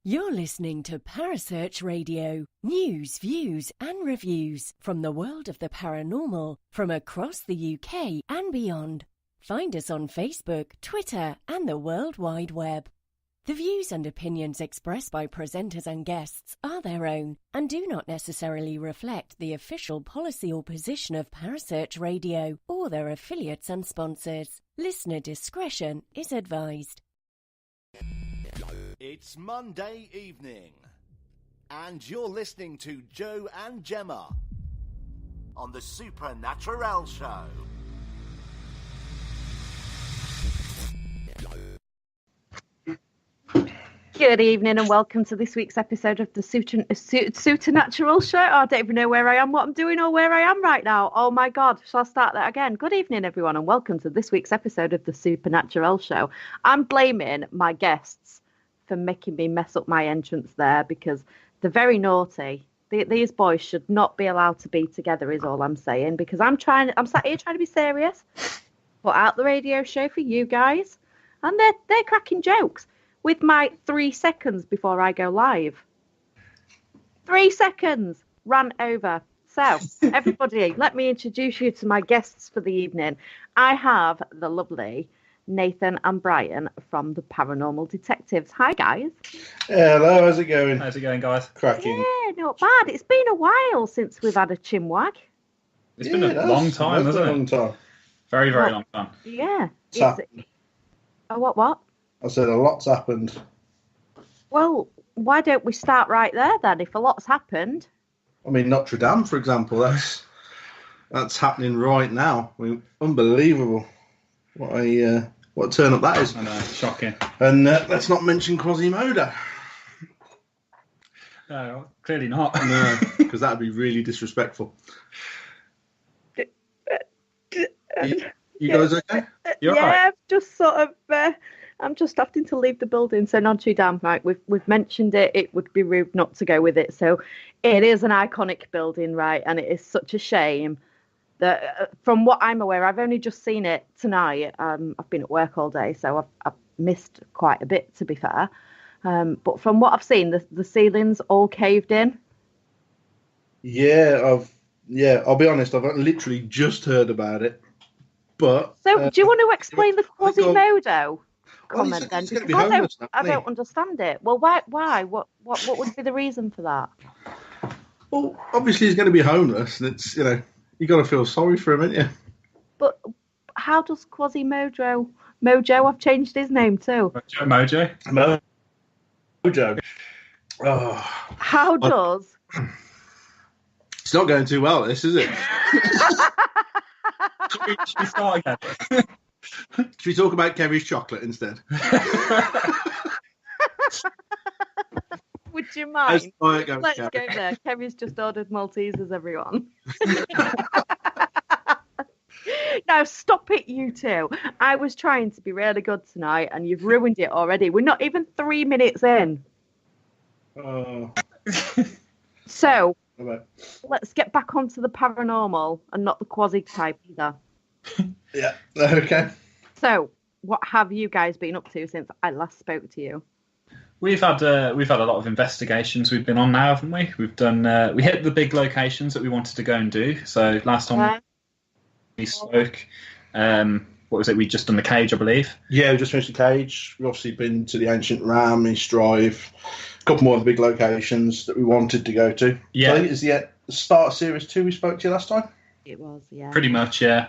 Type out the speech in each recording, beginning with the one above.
You're listening to Parasearch Radio. News, views and reviews from the world of the paranormal from across the UK and beyond. Find us on Facebook, Twitter and the World Wide Web. The views and opinions expressed by presenters and guests are their own and do not necessarily reflect the official policy or position of Parasearch Radio or their affiliates and sponsors. Listener discretion is advised. It's Monday evening, and you're listening to Joe and Gemma on the Supernaturelle show. Good evening and welcome to this week's episode of the Supernaturelle show. I don't even know where I am, what I'm doing, or where I am right now. Oh my God, shall I start that again? Good evening, everyone, and welcome to this week's episode of the Supernaturelle show. I'm blaming my guests for making me mess up my entrance there because they're very naughty. These boys should not be allowed to be together is all I'm saying, because I'm sat here trying to be serious, put out the radio show for you guys, and they're cracking jokes with my 3 seconds before I go live. 3 seconds ran over. So, everybody, let me introduce you to my guests for the evening. I have the lovely Nathan and Brian from the Paranormal Detectives. Hi, guys. Hello, how's it going? How's it going, guys? Cracking. Yeah, not bad. It's been a while since we've had a chinwag. It's been a long time, hasn't it? Long time. Very, very long time. Yeah. What? I said a lot's happened. Well, why don't we start right there then? If a lot's happened. I mean, Notre Dame, for example, that's happening right now. I mean, unbelievable. What a turn up that is. I know, shocking. And let's not mention Quasimodo. No, clearly not. No, because that would be really disrespectful. You guys okay? You're yeah, right. I'm just sort of. I'm just having to leave the building. So Notre Dame, right? We've mentioned it. It would be rude not to go with it. So it is an iconic building, right? And it is such a shame that, from what I'm aware, I've only just seen it tonight. I've been at work all day, so I've missed quite a bit, to be fair. But from what I've seen, the ceiling's all caved in. Yeah, I'll be honest. I've literally just heard about it. But so, do you want to explain the Quasimodo comment then? Because I don't understand it. Well, why? What would be the reason for that? Well, obviously he's going to be homeless, and it's you got to feel sorry for him, ain't you? But how does Quasimodo? Mojo, I've changed his name too. Mojo. Oh, how does? It's not going too well, this, is it? Should we start again? Should we talk about Kevin's chocolate instead? Would you mind? Let's go there. Kevin's just ordered Maltesers, everyone. Now, stop it, you two. I was trying to be really good tonight, and you've ruined it already. We're not even 3 minutes in. So, let's get back onto the paranormal and not the quasi type either. Yeah, okay. So, what have you guys been up to since I last spoke to you? We've had a lot of investigations we've been on now, haven't we? We've done we hit the big locations that we wanted to go and do. So last time we spoke, what was it? We just done the cage, I believe. Yeah, we just finished the cage. We've obviously been to the ancient Ram, East Drive, a couple more of the big locations that we wanted to go to. Yeah, so I think it's the start of Series 2 we spoke to you last time. It was, yeah. Pretty much, yeah.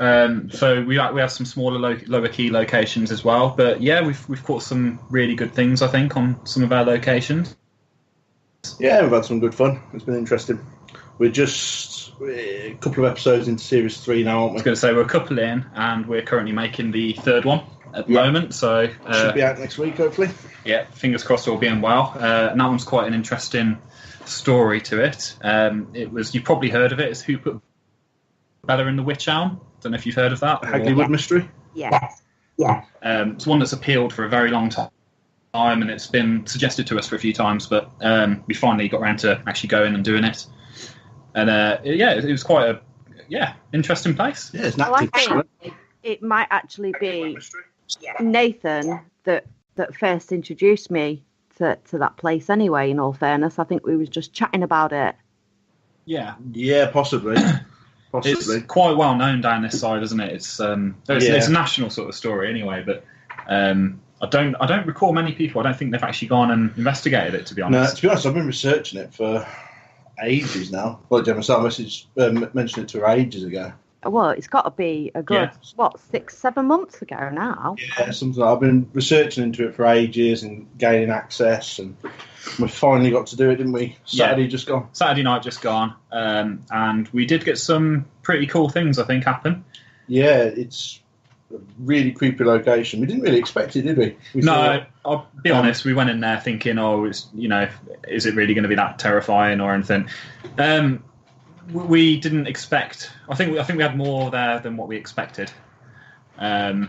So we have some smaller, lower key locations as well. But yeah, we've caught some really good things, I think, on some of our locations. Yeah, we've had some good fun. It's been interesting. We're just a couple of episodes into Series 3 now, aren't we? I was going to say we're a couple in, and we're currently making the third one at the moment. So should be out next week, hopefully. Yeah, fingers crossed, all being well. And that one's quite an interesting story to it. You've probably heard of it. It's Who Put Bella in the Witch Elm. Don't know if you've heard of that. Hagleywood mystery? Yes. Yeah. It's one that's appealed for a very long time, and it's been suggested to us for a few times, but we finally got around to actually going and doing it. And it was quite a interesting place. Yeah, it's well, I think it might actually be Nathan that first introduced me to that place anyway, in all fairness. I think we was just chatting about it. Yeah. Yeah, possibly. Possibly. It's quite well known down this side, isn't it? It's a national sort of story anyway, but I don't recall many people. I don't think they've actually gone and investigated it, to be honest. No, to be honest, I've been researching it for ages now. Like Gemma mentioned it to her ages ago. Well, it's got to be a good, 6-7 months ago now. Yeah, something like I've been researching into it for ages and gaining access, and we finally got to do it, didn't we? Saturday night just gone, and we did get some pretty cool things, I think, happen. Yeah, it's a really creepy location. We didn't really expect it, did we? I'll be honest, we went in there thinking, is it really going to be that terrifying or anything? We didn't expect. I think we had more there than what we expected. I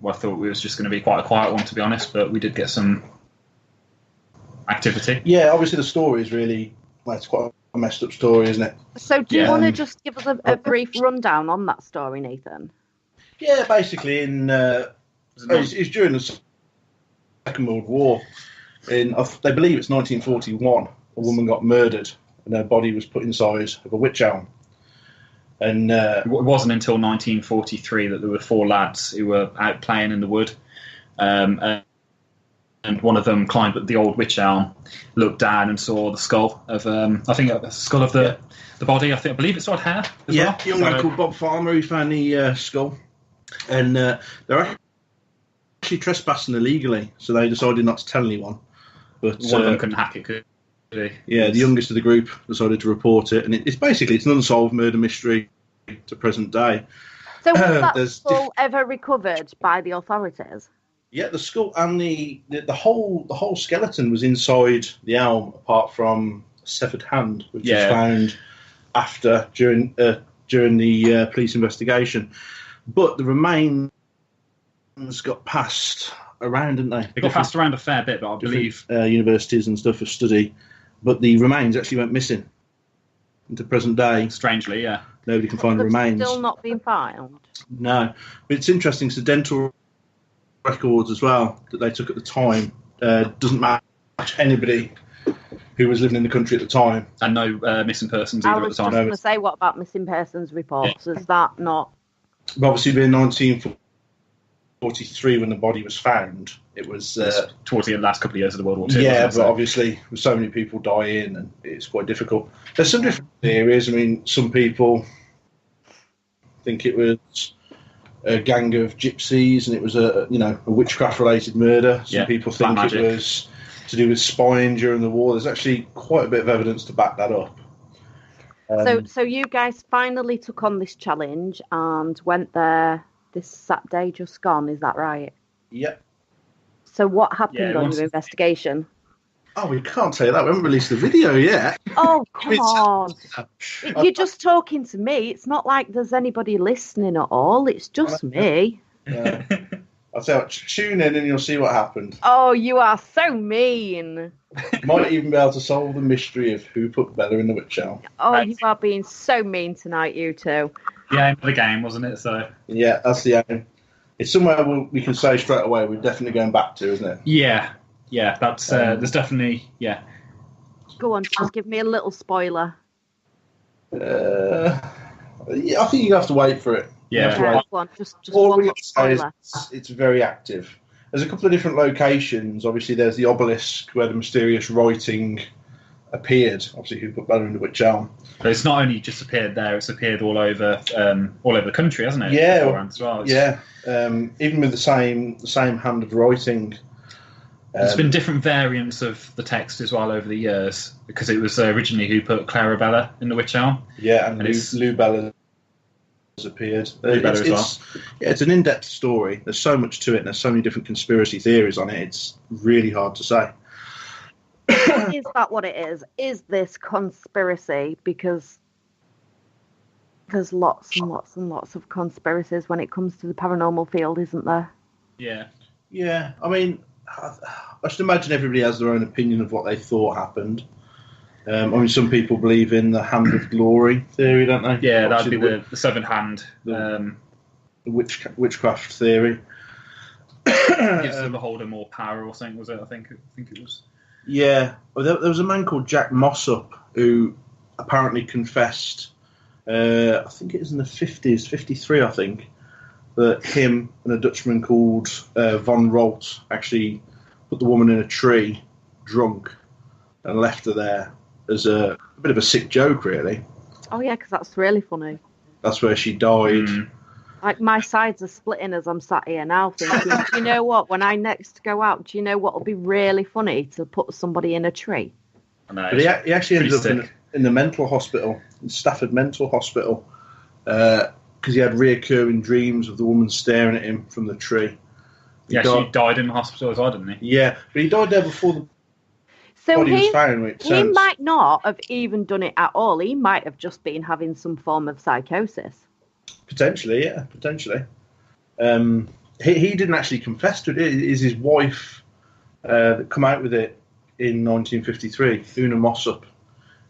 thought it was just going to be quite a quiet one, to be honest, but we did get some activity. Yeah, obviously the story is really, it's quite a messed up story, isn't it? So do you want to just give us a brief rundown on that story, Nathan? Yeah, basically it's during the Second World War. They believe it's 1941. A woman got murdered and her body was put inside of a wych elm. And it wasn't until 1943 that there were 4 lads who were out playing in the wood, and one of them climbed up the old wych elm, looked down and saw the skull of the skull of the body. I believe it's got hair. As well. A young man called Bob Farmer who found the skull, and they're actually trespassing illegally, so they decided not to tell anyone. But one of them couldn't hack it, could he? Yeah, the youngest of the group decided to report it, and it's an unsolved murder mystery to present day. So was that skull ever recovered by the authorities? Yeah, the skull and the whole skeleton was inside the elm, apart from a severed hand, which was found during the police investigation. But the remains got passed around, didn't they? They got passed around a fair bit, but I believe universities and stuff for study. But the remains actually went missing into present day. Strangely, yeah. Nobody can find the remains. Still not being found? No. But it's interesting, so dental records as well that they took at the time doesn't match anybody who was living in the country at the time. And no missing persons either at the time. I was just going to say, what about missing persons reports? Yeah. Is that not... Obviously, in 1943, when the body was found, it was towards the last couple of years of the World War II. Yeah, but obviously, with so many people dying, and it's quite difficult. There's some different theories. I mean, some people think it was a gang of gypsies, and it was a witchcraft-related murder. Some people think it was to do with spying during the war. There's actually quite a bit of evidence to back that up. So you guys finally took on this challenge and went there this Saturday just gone, is that right? Yep. So what happened on your investigation? Oh, we can't tell you that. We haven't released the video yet. Oh, come on. You're just talking to me. It's not like there's anybody listening at all. It's just me. I'll tell you what, tune in and you'll see what happened. Oh, you are so mean. Might even be able to solve the mystery of who put Bella in the witch elm. Oh, you are being so mean tonight, you two. The aim of the game, wasn't it? So yeah, that's the aim. It's somewhere we can say straight away we're definitely going back to, isn't it? Yeah. That's there's definitely Go on, just give me a little spoiler. I think you have to wait for it. Yeah. Go on, just one little spoiler. It's very active. There's a couple of different locations. Obviously, there's the obelisk where the mysterious writing appeared. Obviously, who put Bella in the witch elm? But it's not only just appeared there; it's appeared all over the country, hasn't it? Yeah, as well. Even with the same hand of writing. There's been different variants of the text as well over the years, because it was originally who put Clarabella in the witch elm. Yeah, and Lou Bella has appeared. It's an in-depth story. There's so much to it, and there's so many different conspiracy theories on it. It's really hard to say. Is that what it is? Is this conspiracy? Because there's lots and lots and lots of conspiracies when it comes to the paranormal field, isn't there? Yeah. I mean, I should imagine everybody has their own opinion of what they thought happened. Some people believe in the hand of glory theory, don't they? Yeah, that'd be the seventh hand. The witchcraft theory. Gives the beholder more power or something, was it? I think it was. Yeah, well, there was a man called Jack Mossop who apparently confessed, I think it was in the 50s, 53 I think, that him and a Dutchman called Von Rolt actually put the woman in a tree, drunk, and left her there as a bit of a sick joke, really. Oh, yeah, because that's really funny. That's where she died. Like, my sides are splitting as I'm sat here now thinking, do you know what? When I next go out, do you know what will be really funny? To put somebody in a tree. I know, But he actually ended up in the mental hospital, in Stafford Mental Hospital, because he had reoccurring dreams of the woman staring at him from the tree. He actually died in the hospital as well, didn't he? Yeah, but he died there before the So body was found. he might not have even done it at all. He might have just been having some form of psychosis. Potentially, yeah, potentially. He didn't actually confess to it. It is his wife that come out with it in 1953, Una Mossop,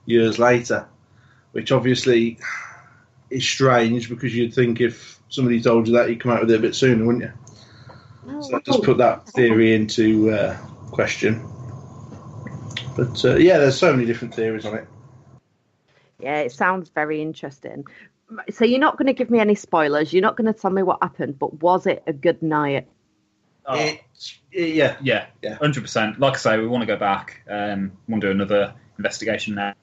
years later, which obviously is strange because you'd think if somebody told you that, you'd come out with it a bit sooner, wouldn't you? Oh, So that does put that theory into question. But yeah, there's so many different theories on it. Yeah, it sounds very interesting. So you're not going to give me any spoilers. You're not going to tell me what happened, but was it a good night? Oh. Yeah. 100%. Like I say, we want to go back. Want to do another investigation now.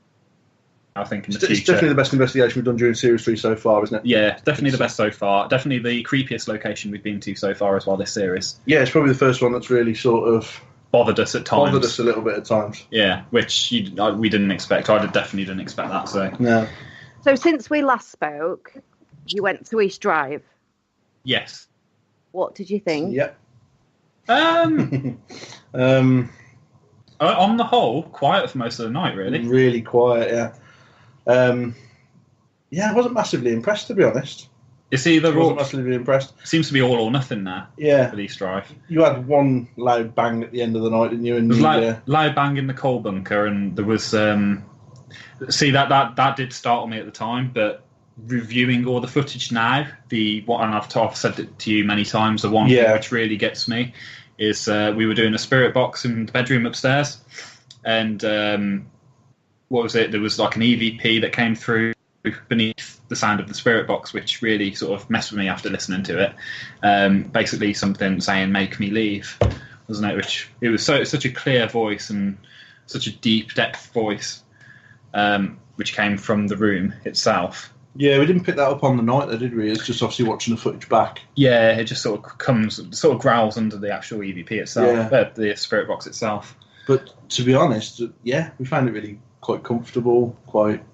I think in the future. It's definitely the best investigation we've done during Series 3 so far, isn't it? Yeah, definitely the best so far. Definitely the creepiest location we've been to so far as well this series. Yeah, it's probably the first one that's really sort of Bothered us at times. bothered us a little bit at times. Yeah, which we didn't expect. I definitely didn't expect that. So No. So since we last spoke, you went to East Drive. yes. What did you think? Yep. On the whole, quiet for most of the night, really. Really quiet, yeah. Yeah, I wasn't massively impressed, to be honest. It's either I wasn't massively impressed. seems to be all or nothing now. Yeah. For East Drive. You had one loud bang at the end of the night, didn't you? And There was loud bang in the coal bunker, and there was see that did startle me at the time, but reviewing all the footage now, and I've said it to you many times, the one thing which really gets me is we were doing a spirit box in the bedroom upstairs, and what was it? There was like an EVP that came through beneath the sound of the spirit box, which really sort of messed with me after listening to it. Basically something saying "make me leave," wasn't it? Which it was such a clear voice and such a deep depth voice, which came from the room itself. Yeah, we didn't pick that up on the night, though, did we? It's just obviously watching the footage back. Yeah, it just sort of growls under the actual EVP itself, the spirit box itself. But to be honest, yeah, we found it really quite comfortable, quite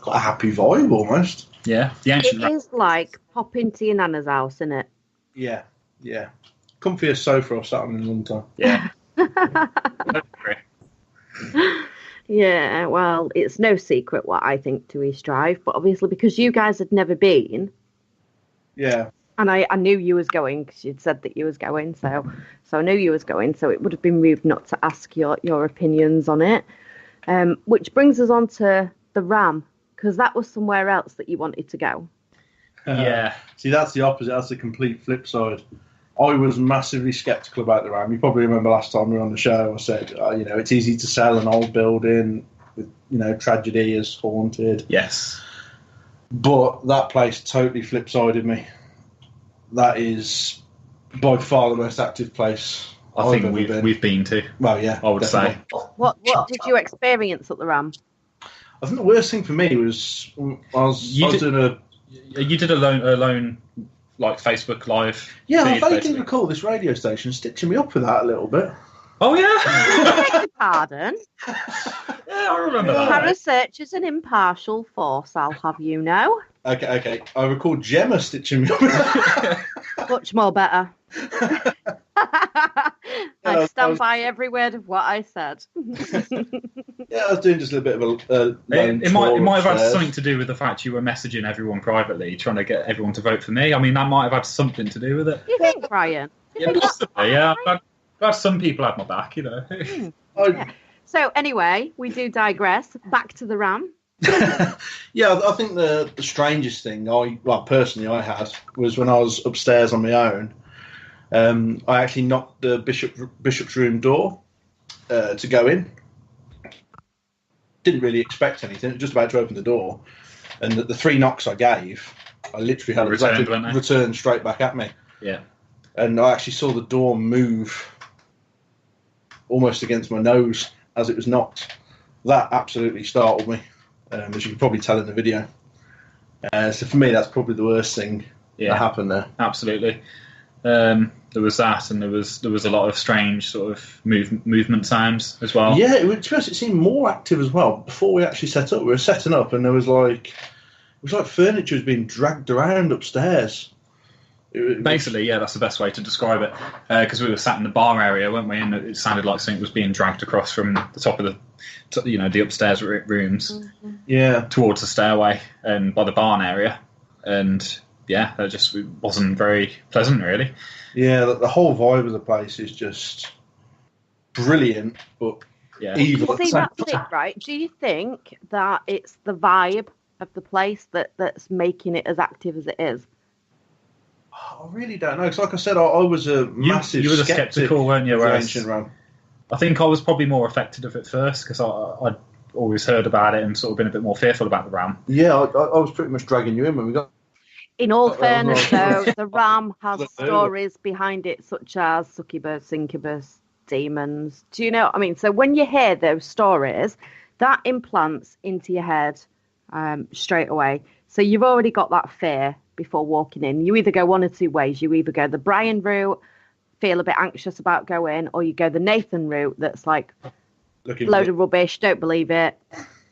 a happy vibe almost. Yeah, the ancient. It is like pop into your nana's house, isn't it? Yeah. Comfiest sofa I've sat on in a long time. Yeah. Yeah, well, it's no secret what I think to East Drive, but obviously because you guys had never been. Yeah. And I knew you was going because you'd said that you was going, so I knew you was going, so it would have been rude not to ask your opinions on it. Which brings us on to the Ram, because that was somewhere else that you wanted to go. Yeah. See, that's the opposite. That's the complete flip side. I was massively sceptical about the Ram. You probably remember last time we were on the show, I said, it's easy to sell an old building with, tragedy is haunted. Yes. But that place totally flip-sided me. That is by far the most active place I think we've been to. Well, yeah. I would say. What did you experience at the Ram? I think the worst thing for me was You did a lone like Facebook Live. Yeah, I feed, vaguely basically. recall this radio station stitching me up with that a little bit. Oh yeah. I beg your pardon. Yeah, I remember that. Parasearch is an impartial force, I'll have you know. Okay. I recall Gemma stitching me up with that. Much more better. I stand by every word of what I said. Yeah, I was doing just a little bit of a It might have had something to do with the fact you were messaging everyone privately, trying to get everyone to vote for me. I mean, that might have had something to do with it. You think, Brian? Yeah, possibly. Yeah, I've some people had my back, Yeah. So anyway, we do digress. Back to the Ram. Yeah, I think the strangest thing personally I had was when I was upstairs on my own. I actually knocked the bishop's room door, to go in. Didn't really expect anything. Just about to open the door, and the 3 knocks I gave, I literally had a return straight back at me. Yeah. And I actually saw the door move almost against my nose as it was knocked. That absolutely startled me, as you can probably tell in the video. So for me, that's probably the worst thing that happened there. Absolutely. There was that, and there was a lot of strange sort of movement sounds as well. Yeah, to be honest, it seemed more active as well. Before we actually set up, we were setting up, and there was like furniture was being dragged around upstairs. Basically, yeah, that's the best way to describe it. Because we were sat in the bar area, weren't we? And it sounded like something was being dragged across from the top of the upstairs rooms, towards the stairway and by the barn area, and that just wasn't very pleasant, really. Yeah, the whole vibe of the place is just brilliant, but evil. See, that's it, right? Do you think that it's the vibe of the place that's making it as active as it is? I really don't know. Because, like I said, I was a massive you were sceptical, weren't you? Ancient Rome. I think I was probably more affected of it first because I'd always heard about it and sort of been a bit more fearful about the Ram. Yeah, I was pretty much dragging you in when we got. In all fairness, though, the Ram has stories behind it, such as succubus, incubus, demons. Do you know what I mean? So when you hear those stories, that implants into your head straight away. So you've already got that fear before walking in. You either go one or two ways. You either go the Brian route, feel a bit anxious about going, or you go the Nathan route that's like, load of rubbish, don't believe it.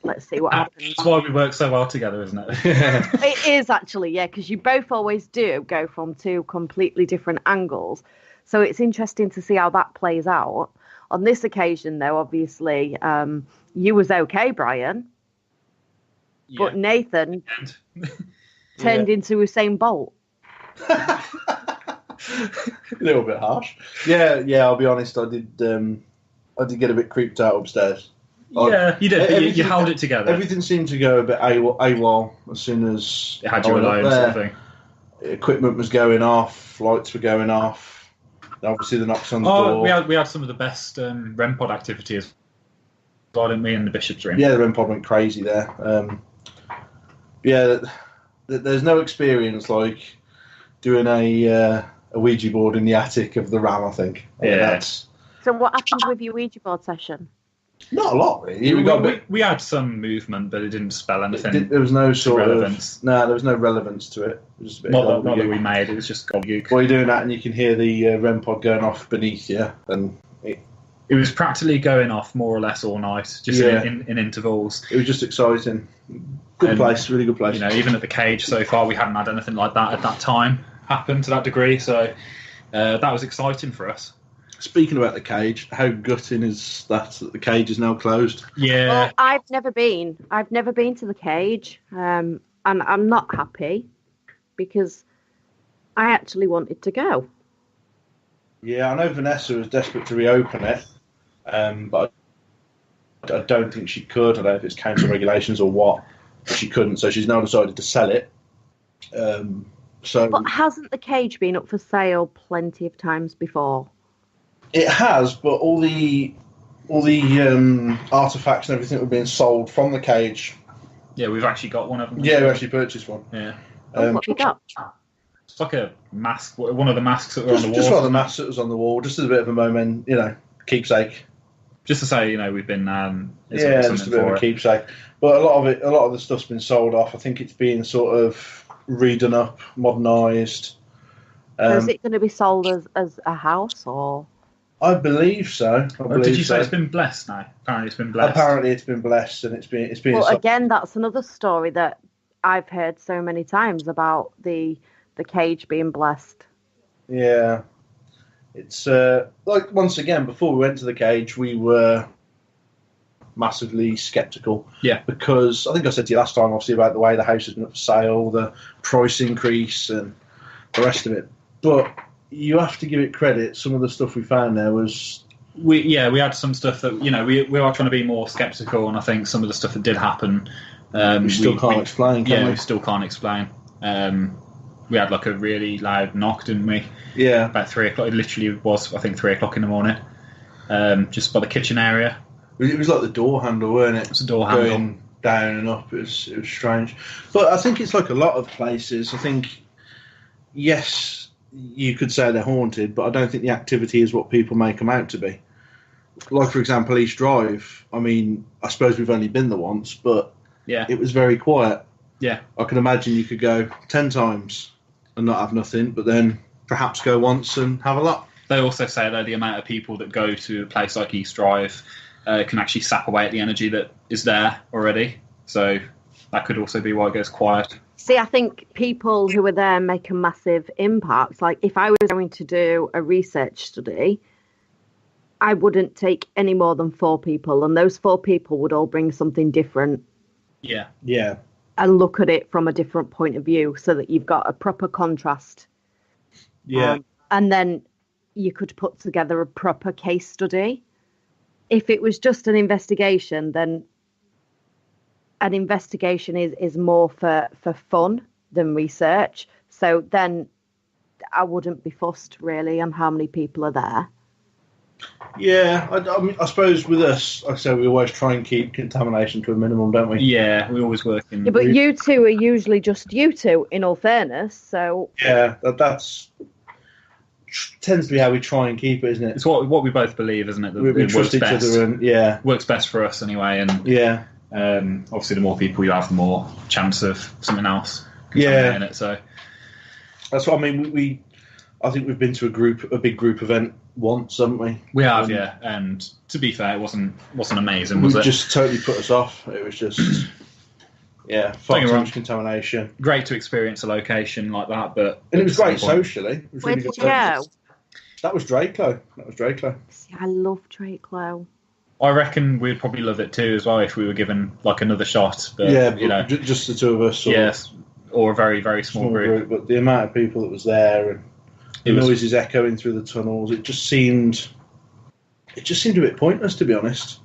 Let's see what happens. That's why we work so well together, isn't it? It is actually, yeah, because you both always do go from 2 completely different angles. So it's interesting to see how that plays out. On this occasion, though, obviously, you was okay, Brian. Yeah. But Nathan turned into Usain Bolt. A little bit harsh. Yeah, I'll be honest, I did get a bit creeped out upstairs. Yeah, you did. But you held it together. Everything seemed to go a bit AWOL as soon as it had you alone, sort of thing. Equipment was going off, lights were going off. Obviously, the knocks on the door. We had some of the best REM pod activities, didn't we, in the Bishop's Room? Yeah, the REM pod went crazy there. There's no experience like doing a Ouija board in the attic of the Ram, I think. So what happened with your Ouija board session? Not a lot, really. We had some movement, but it didn't spell anything. There was no sort relevance. There was no relevance to it. It was just a bit not that we made. It was just gobbledygook. While you're doing that, and you can hear the REM pod going off beneath you, and it was practically going off more or less all night, just in intervals. It was just exciting. Good place, really good place. Even at the cage so far, we hadn't had anything like that at that time happen to that degree. So that was exciting for us. Speaking about the cage, how gutting is that the cage is now closed? Yeah. Well, I've never been to the cage, and I'm not happy because I actually wanted to go. Yeah, I know Vanessa was desperate to reopen it, but I don't think she could. I don't know if it's council regulations or what, but she couldn't, so she's now decided to sell it. But hasn't the cage been up for sale plenty of times before? It has, but all the artifacts and everything were being sold from the cage. Yeah, we've actually got one of them. Yeah, we actually purchased one. Yeah. What have you got? It's like a mask, one of the masks that were on the wall. Just one of the masks that was on the wall, just as a bit of a moment, keepsake. Just to say, we've been. Just a bit of a keepsake. But a lot of the stuff's been sold off. I think it's being sort of redone up, modernised. So is it going to be sold as a house or? I believe so. Did you say it's been blessed now? Apparently it's been blessed. Apparently it's been blessed, and it's been. Well, again, that's another story that I've heard so many times about the cage being blessed. Yeah, it's like once again before we went to the cage, we were massively sceptical. Yeah, because I think I said to you last time, obviously about the way the house has been up for sale, the price increase, and the rest of it, but. You have to give it credit. Some of the stuff we found there was... We had some stuff that, we are trying to be more sceptical, and I think some of the stuff that did happen... we still can't explain, can we? We still can't explain. We had like a really loud knock, didn't we? Yeah. About 3 o'clock. It literally was, I think, 3 o'clock in the morning. just by the kitchen area. It was like the door handle, weren't it? It's a door handle. Going down and up. It was strange. But I think it's like a lot of places. I think, yes, you could say they're haunted, but I don't think the activity is what people make them out to be. Like, for example, East Drive. I mean, I suppose we've only been there once, but it was very quiet. Yeah. I can imagine you could go 10 times and not have nothing, but then perhaps go once and have a lot. They also say, though, the amount of people that go to a place like East Drive can actually sap away at the energy that is there already. So that could also be why it goes quiet. See, I think people who are there make a massive impact. Like, if I was going to do a research study, I wouldn't take any more than 4 people, and those 4 people would all bring something different. Yeah. Yeah. And look at it from a different point of view so that you've got a proper contrast. Yeah. And then you could put together a proper case study. If it was just an investigation, then an investigation is more for fun than research. So then I wouldn't be fussed really on how many people are there. Yeah, I mean, I suppose with us, like I say, we always try and keep contamination to a minimum, don't we? Yeah, we always work in... Yeah, but you two are usually just you two, in all fairness, so... Yeah, that's tends to be how we try and keep it, isn't it? It's what we both believe, isn't it? That We it trust works each best. other, and Works best for us anyway, and yeah. Obviously the more people you have, the more chance of something else Yeah. in it, so... That's what I mean. I think we've been to a big group event once, haven't we? We have, yeah. And to be fair, it wasn't amazing, was it? It just totally put us off. It was just, far too much contamination. Great to experience a location like that, but... And it was great socially. It was Where really did good. you go? That was Drakelow. See, I love Drakelow. I reckon we'd probably love it too as well if we were given like another shot. But, just the two of us. Yes, or a very, very small group. But the amount of people that was there and the noises echoing through the tunnels, it just seemed a bit pointless, to be honest.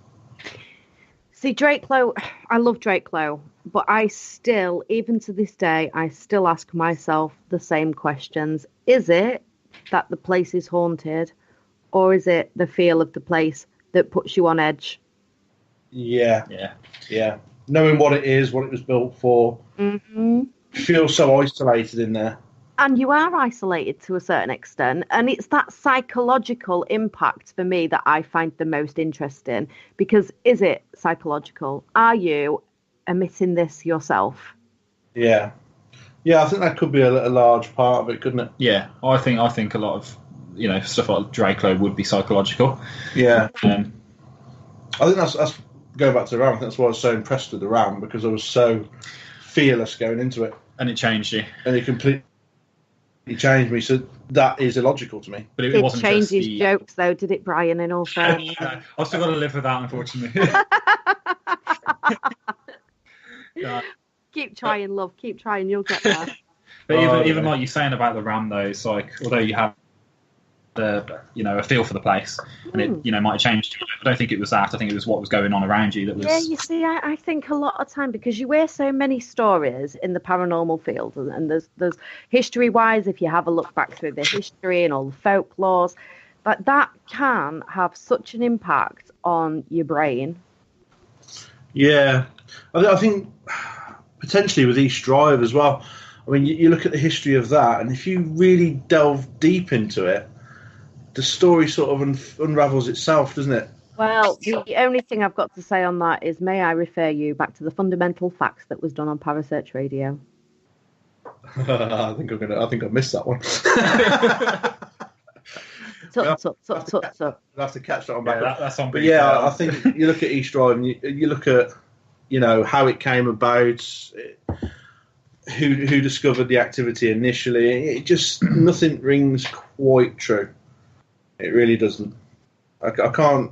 See, Drakelow, I love Drakelow, but I still, even to this day, I still ask myself the same questions. Is it that the place is haunted, or is it the feel of the place that puts you on edge? Yeah. Knowing what it is, what it was built for, feel so isolated in there. And you are isolated to a certain extent. And it's that psychological impact for me that I find the most interesting. Because is it psychological? Are you emitting this yourself? Yeah. Yeah, I think that could be a large part of it, couldn't it? Yeah, I think a lot of stuff like Drakelow would be psychological. Yeah. I think that's going back to the RAM. I think that's why I was so impressed with the RAM, because I was so fearless going into it. And it changed you. And it completely changed me, so that is illogical to me. But it did wasn't change just his jokes, though, did it, Brian, in all fairness? I've still got to live with that, unfortunately. Keep trying, love. Keep trying. You'll get there. But even like you're saying about the RAM, though, it's like, although you have a feel for the place, and it might have changed. I don't think it was that. I think it was what was going on around you that was. Yeah, you see, I think a lot of time, because you hear so many stories in the paranormal field, and there's history-wise, if you have a look back through the history and all the folklores, but that can have such an impact on your brain. Yeah, I think potentially with East Drive as well. I mean, you look at the history of that, and if you really delve deep into it, the story sort of unravels itself, doesn't it? Well, the only thing I've got to say on that is, may I refer you back to the fundamental facts that was done on Parasearch Radio? I think I missed that one. Tut. I'll have to catch that one back. Yeah, that's on. But yeah, I think you look at East Drive and you look at how it came about, who discovered the activity initially. It just nothing rings quite true. It really doesn't. I can't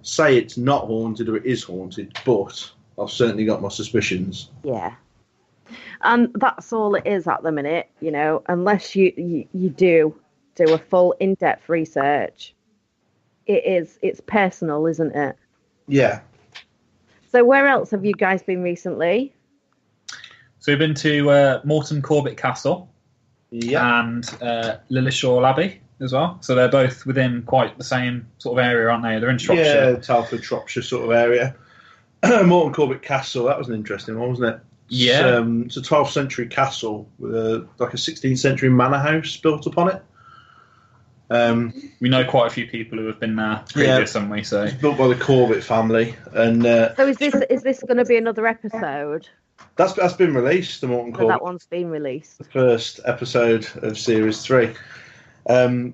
say it's not haunted or it is haunted, but I've certainly got my suspicions. Yeah. And that's all it is at the minute, unless you do a full in-depth research. It's personal, isn't it? Yeah. So where else have you guys been recently? So we've been to Morton Corbett Castle, yeah, and Lilleshall Abbey as well. So they're both within quite the same sort of area, aren't they? They're in Shropshire. Yeah, Telford, Shropshire sort of area. Morton Corbett Castle, that was an interesting one, wasn't it? Yeah. It's a 12th century castle with a 16th century manor house built upon it. We know quite a few people who have been there previous, haven't we? So it's built by the Corbett family. And so is this going to be another episode? That's been released, the Morton Corbett. That one's been released. The first episode of Series 3. But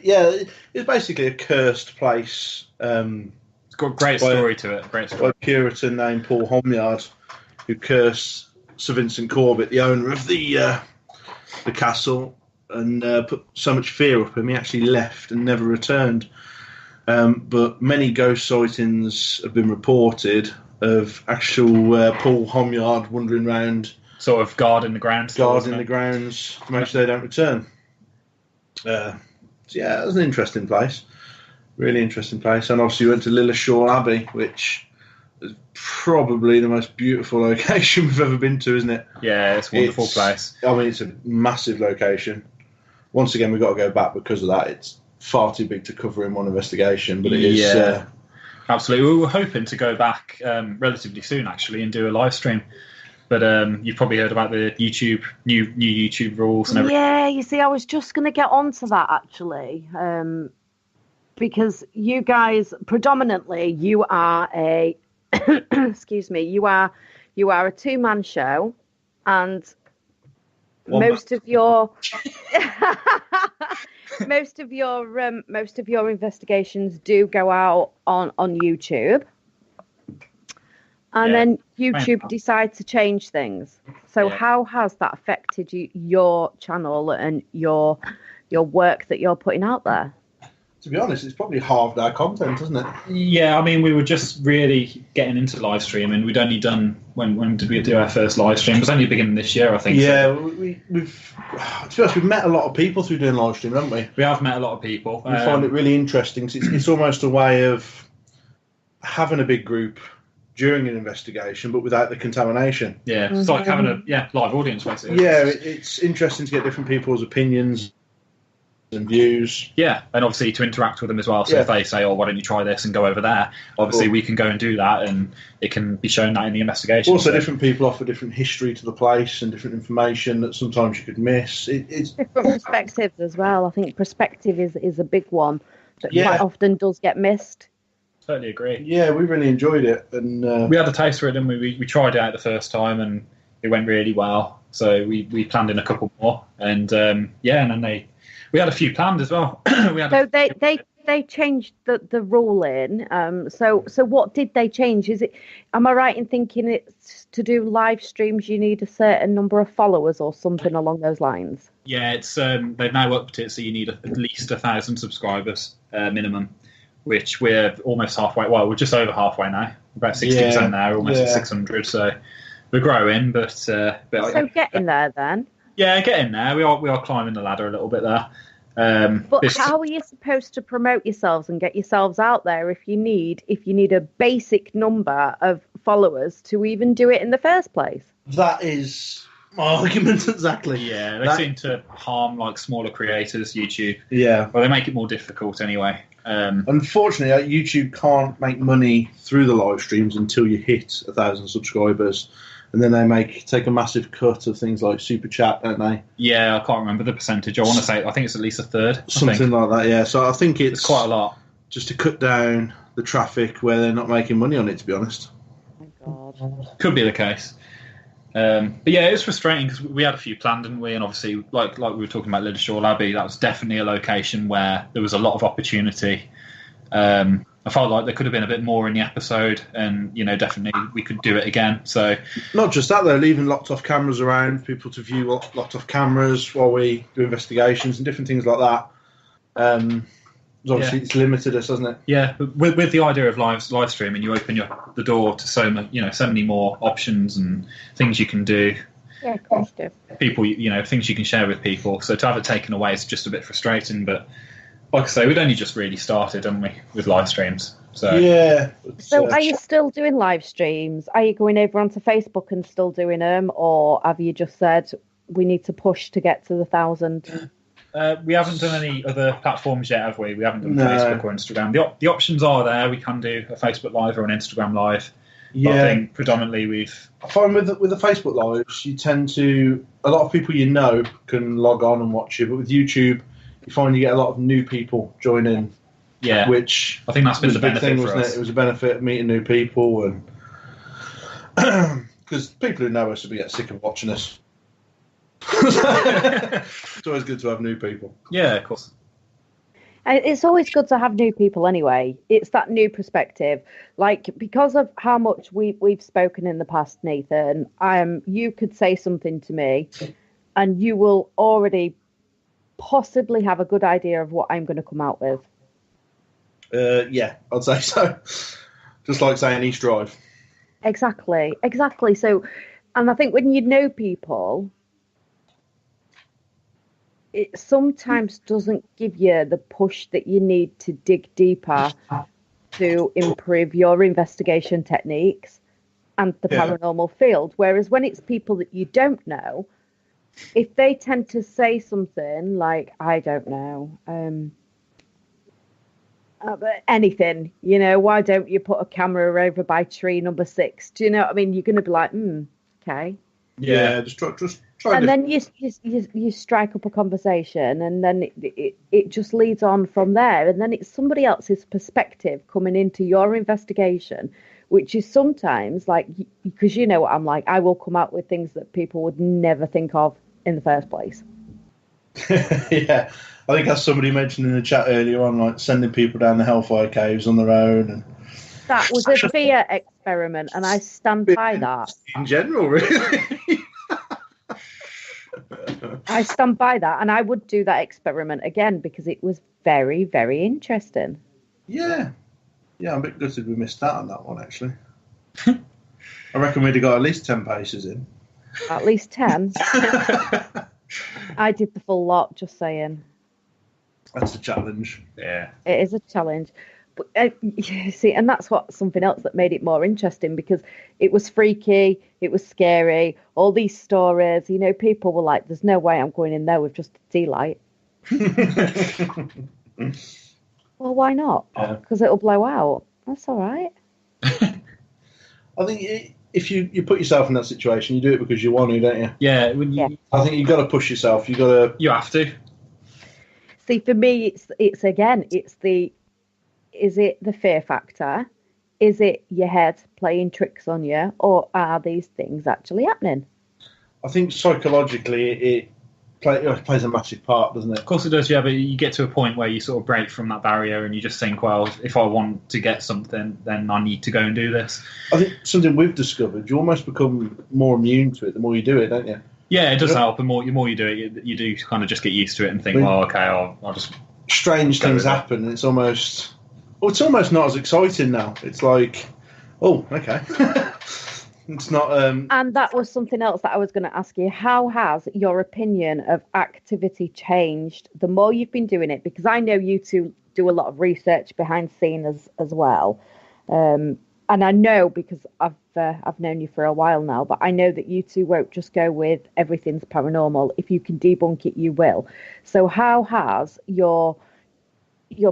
yeah, it's basically a cursed place. It's got a great story to it. Great story. By a Puritan named Paul Homyard, who cursed Sir Vincent Corbett, the owner of the castle, and put so much fear up him he actually left and never returned. But many ghost sightings have been reported of actual Paul Homyard wandering around, sort of guarding the grounds to make sure they don't return. So yeah, it was an interesting place, really interesting place. And obviously we went to Lilleshall Abbey, which is probably the most beautiful location we've ever been to, isn't it? Yeah, it's a wonderful place. I mean, it's a massive location. Once again, we've got to go back because of that. It's far too big to cover in one investigation, but it is. Yeah, absolutely. We were hoping to go back relatively soon, actually, and do a live stream. But you've probably heard about the new YouTube rules and everything. Yeah, you see, I was just going to get onto that, actually, because you guys, predominantly, you are a, excuse me, you are a two-man show, and most of your investigations do go out on YouTube, and then YouTube decides to change things. So how has that affected your channel and your work that you're putting out there? To be honest, it's probably halved our content, isn't it? Yeah, I mean, we were just really getting into live streaming. We'd only done, when did we do our first live stream? It was only beginning this year, I think. Yeah, we've to be honest, we've met a lot of people through doing live streaming, haven't we? We have met a lot of people. We find it really interesting because it's almost a way of having a big group during an investigation, but without the contamination. Yeah, it's like having a live audience, basically. Yeah, it's interesting to get different people's opinions and views. Yeah, and obviously to interact with them as well. So if they say, why don't you try this and go over there, obviously we can go and do that, and it can be shown that in the investigation. Also, different people offer different history to the place and different information that sometimes you could miss. It's different perspectives as well. I think perspective is a big one that quite often does get missed. Totally agree. Yeah, we really enjoyed it, and we had a taste for it, didn't we? We tried it out the first time, and it went really well. So we planned in a couple more, and and then we had a few planned as well. They changed the ruling. So what did they change? Am I right in thinking it's to do live streams you need a certain number of followers or something along those lines? Yeah, it's they've now upped it, so you need at least 1,000 subscribers minimum, which we're almost halfway. Well, we're just over halfway now. About 60% now. We're almost at 600. So we're growing, but so getting there then. Yeah, getting there. We are climbing the ladder a little bit there. But how are you supposed to promote yourselves and get yourselves out there if you need a basic number of followers to even do it in the first place? That is my argument exactly. Yeah, they seem to harm like smaller creators, YouTube. Yeah, well, they make it more difficult anyway. Unfortunately, YouTube can't make money through the live streams until you hit 1,000 subscribers. And then they take a massive cut of things like Super Chat, don't they? Yeah, I can't remember the percentage. I want to say, I think it's at least a third. Something like that, yeah. So I think it's quite a lot. Just to cut down the traffic where they're not making money on it, to be honest. Oh, God. Could be the case. But yeah, it was frustrating because we had a few planned, didn't we? And obviously, like we were talking about Lilleshall Abbey, that was definitely a location where there was a lot of opportunity. I felt like there could have been a bit more in the episode, and definitely we could do it again. So not just that, though, leaving locked off cameras around for people to view locked off cameras while we do investigations and different things like that. Obviously, it's limited us, hasn't it? Yeah, but with the idea of live streaming, you open the door to so many more options and things you can do. Yeah, of course, do. People, things you can share with people. So to have it taken away is just a bit frustrating, but. Like I say, we'd only just really started, hadn't we, with live streams? So yeah. So are you still doing live streams? Are you going over onto Facebook and still doing them, or have you just said we need to push to get to the 1,000? We haven't done any other platforms yet, have we? We haven't done No. Facebook or Instagram. The options are there. We can do a Facebook Live or an Instagram Live. Yeah. But I think predominantly I find with the Facebook Lives, you tend to... A lot of people you know can log on and watch you, but with YouTube, you find you get a lot of new people join in. Yeah. Which I think that's been was the a big benefit thing, for wasn't us. it? It was a benefit of meeting new people, and because people who know us will get sick of watching us. It's always good to have new people. Yeah, of course. It's always good to have new people anyway. It's that new perspective. Like, because of how much we've spoken in the past, Nathan, you could say something to me and you will already possibly have a good idea of what I'm going to come out with. Yeah, I'd say so. Just like saying East Drive. Exactly. So, and I think when you know people, it sometimes doesn't give you the push that you need to dig deeper to improve your investigation techniques and the paranormal field. Whereas when it's people that you don't know, if they tend to say something like, I don't know, anything, why don't you put a camera over by tree number 6? Do you know what I mean? You're going to be like, okay. Yeah, just try. And then you strike up a conversation, and then it just leads on from there. And then it's somebody else's perspective coming into your investigation, which is sometimes like, because you know what I'm like, I will come out with things that people would never think of in the first place. Yeah, I think as somebody mentioned in the chat earlier on, like sending people down the Hellfire Caves on their own. And that was a fear experiment, and I stand by that. In general, really. I stand by that, and I would do that experiment again because it was very, very interesting. Yeah, I'm a bit gutted we missed out on that one, actually. I reckon we'd have got at least 10 paces in. At least 10. I did the full lot, just saying. That's a challenge. Yeah. It is a challenge. But see, and that's something else that made it more interesting, because it was freaky, it was scary, all these stories, people were like, there's no way I'm going in there with just a tea light. Well, why not? Because it'll blow out. That's all right. I think if you put yourself in that situation, you do it because you want to, don't you? Yeah. I think you've got to push yourself. You have to. See, for me, is it the fear factor? Is it your head playing tricks on you? Or are these things actually happening? I think psychologically it plays a massive part, doesn't it? Of course it does, yeah, but you get to a point where you sort of break from that barrier and you just think, well, if I want to get something, then I need to go and do this. I think something we've discovered, you almost become more immune to it the more you do it, don't you? Yeah, it does help. The more you do it, you do kind of just get used to it and think, well, okay, I'll just... Strange things happen, and it's almost not as exciting now. It's like, oh, okay. It's not... And that was something else that I was going to ask you. How has your opinion of activity changed the more you've been doing it? Because I know you two do a lot of research behind scenes as well. And I know, because I've known you for a while now, but I know that you two won't just go with everything's paranormal. If you can debunk it, you will. So how has your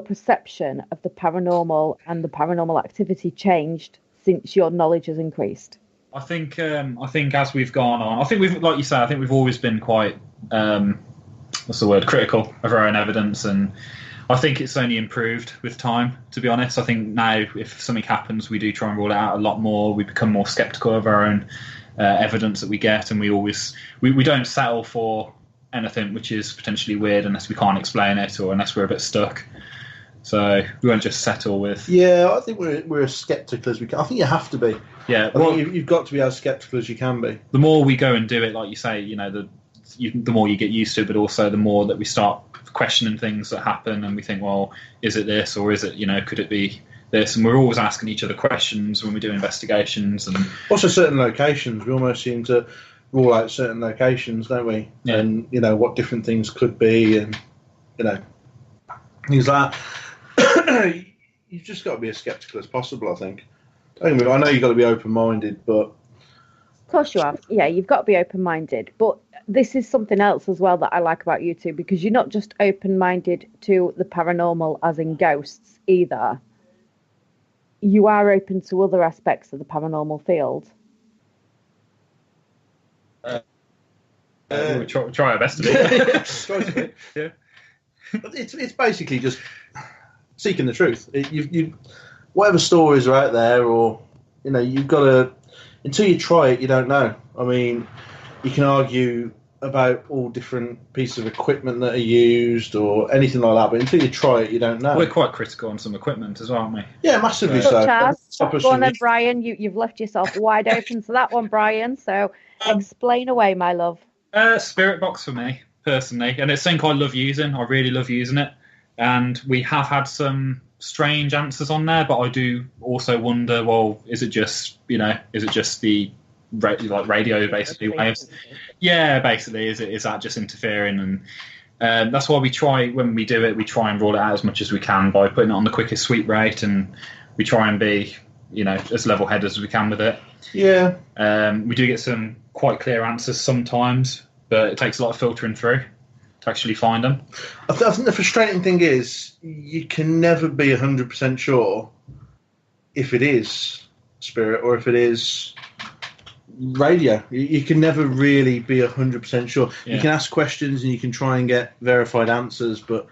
perception of the paranormal and the paranormal activity changed since your knowledge has increased? I think as we've gone on, I think we've, like you say, I think we've always been quite, critical of our own evidence, and I think it's only improved with time, to be honest. I think now if something happens, we do try and rule it out a lot more. We become more sceptical of our own evidence that we get, and we don't settle for anything which is potentially weird unless we can't explain it or unless we're a bit stuck. So we won't just settle with... Yeah, I think we're as sceptical as we can. I think you have to be. Yeah, I think you've got to be as sceptical as you can be. The more we go and do it, like you say, the more you get used to it, but also the more that we start questioning things that happen, and we think, well, is it this, or is it, could it be this? And we're always asking each other questions when we do investigations. And also certain locations, we almost seem to rule out certain locations, don't we? Yeah. And what different things could be, and things like that. You've just got to be as sceptical as possible, I think. I know you've got to be open-minded, but course you have. Yeah, you've got to be open-minded. But this is something else as well that I like about you two, because you're not just open-minded to the paranormal as in ghosts either. You are open to other aspects of the paranormal field. We try our best to be. Yeah. It's basically just seeking the truth. You whatever stories are out there, or you've got to, until you try it, you don't know. I mean, you can argue about all different pieces of equipment that are used or anything like that, but until you try it, you don't know. We're quite critical on some equipment as well, aren't we? Yeah, massively so. Go on then, Brian. You've left yourself wide open to that one, Brian. So explain away, my love. Spirit box for me, personally. And it's something I love using. I really love using it. And we have had some strange answers on there, but I do also wonder, well, is it just the radio basically waves? Yeah, basically, is that just interfering? And that's why we try, when we do it, we try and rule it out as much as we can by putting it on the quickest sweep rate, and we try and be, as level-headed as we can with it. Yeah. We do get some quite clear answers sometimes, but it takes a lot of filtering through to actually find them. I think the frustrating thing is you can never be 100% sure if it is spirit or if it is radio. You can never really be 100% sure. Yeah. You can ask questions and you can try and get verified answers, but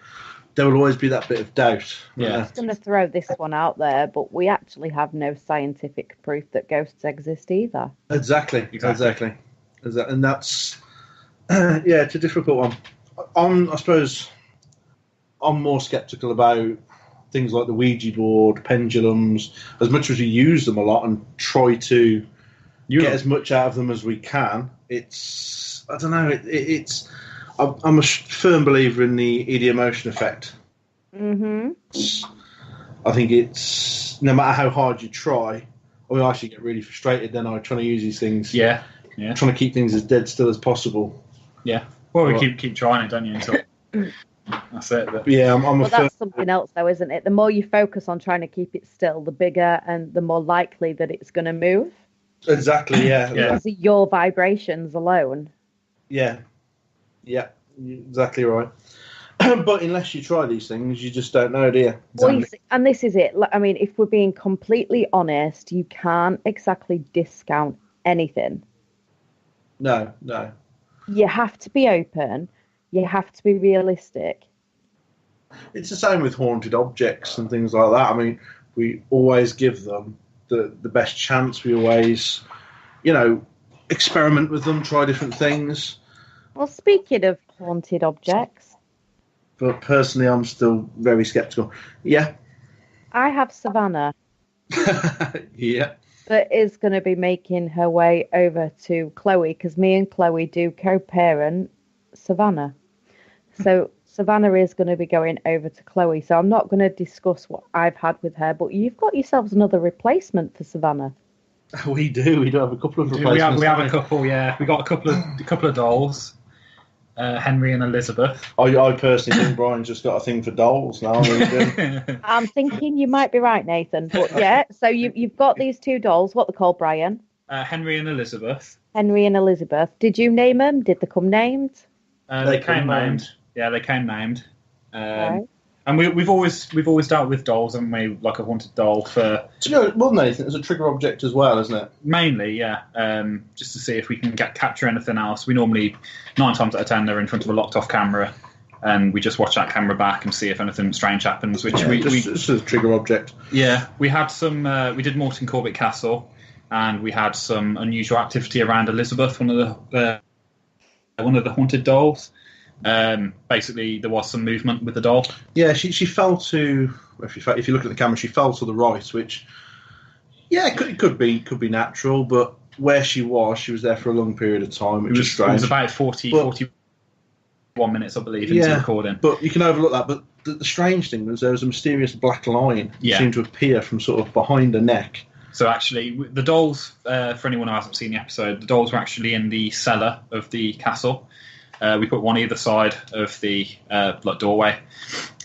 there will always be that bit of doubt. Yeah. I'm just going to throw this one out there, but we actually have no scientific proof that ghosts exist either. Exactly. And that's, it's a difficult one. I suppose I'm more sceptical about things like the Ouija board, pendulums, as much as we use them a lot and try to get as much out of them as we can. It's, I don't know, I'm a firm believer in the ED emotion effect. Mm-hmm. I think it's, no matter how hard you try, I actually get really frustrated then I'm trying to use these things. Yeah. Trying to keep things as dead still as possible. Yeah. Well, we keep trying it, don't you, until that's it. But... Yeah, that's something else, though, isn't it? The more you focus on trying to keep it still, the bigger and the more likely that it's going to move. Exactly, yeah. Because of your vibrations alone. Yeah, exactly right. But unless you try these things, you just don't know, do you? Well, and this is it. I mean, if we're being completely honest, you can't exactly discount anything. No. You have to be open. You have to be realistic. It's the same with haunted objects and things like that. I mean, we always give them the best chance. We always, experiment with them, try different things. Well, speaking of haunted objects. But personally, I'm still very sceptical. Yeah. I have Savannah. Yeah. That is going to be making her way over to Chloe, because me and Chloe do co-parent Savannah. So Savannah is going to be going over to Chloe. So I'm not going to discuss what I've had with her, but you've got yourselves another replacement for Savannah. We do have a couple of replacements. We have a couple, yeah. We got a couple of dolls. Henry and Elizabeth. I personally think Brian's just got a thing for dolls now. I'm thinking you might be right, Nathan. But yeah, so you've got these two dolls. What are they called, Brian? Henry and Elizabeth. Henry and Elizabeth. Did you name them? Did they come named? They came named. Yeah, they came named. Right. And we've always dealt with dolls, haven't we? Like a haunted doll for. Well, Nathan, it's a trigger object as well, isn't it? Mainly, yeah. Just to see if we can capture anything else. We normally 9 times out of 10 they're in front of a locked off camera, and we just watch that camera back and see if anything strange happens. Which just a trigger object. Yeah, we had some. We did Morton Corbett Castle, and we had some unusual activity around Elizabeth, one of the haunted dolls. Basically, there was some movement with the doll. Yeah, she fell to. If you look at the camera, she fell to the right, which, it could be natural, but where she was there for a long period of time, which is strange. It was about 41 minutes, I believe, into recording. But you can overlook that. But the strange thing was there was a mysterious black line that seemed to appear from sort of behind her neck. So actually, the dolls, for anyone who hasn't seen the episode, the dolls were actually in the cellar of the castle. We put one either side of the doorway.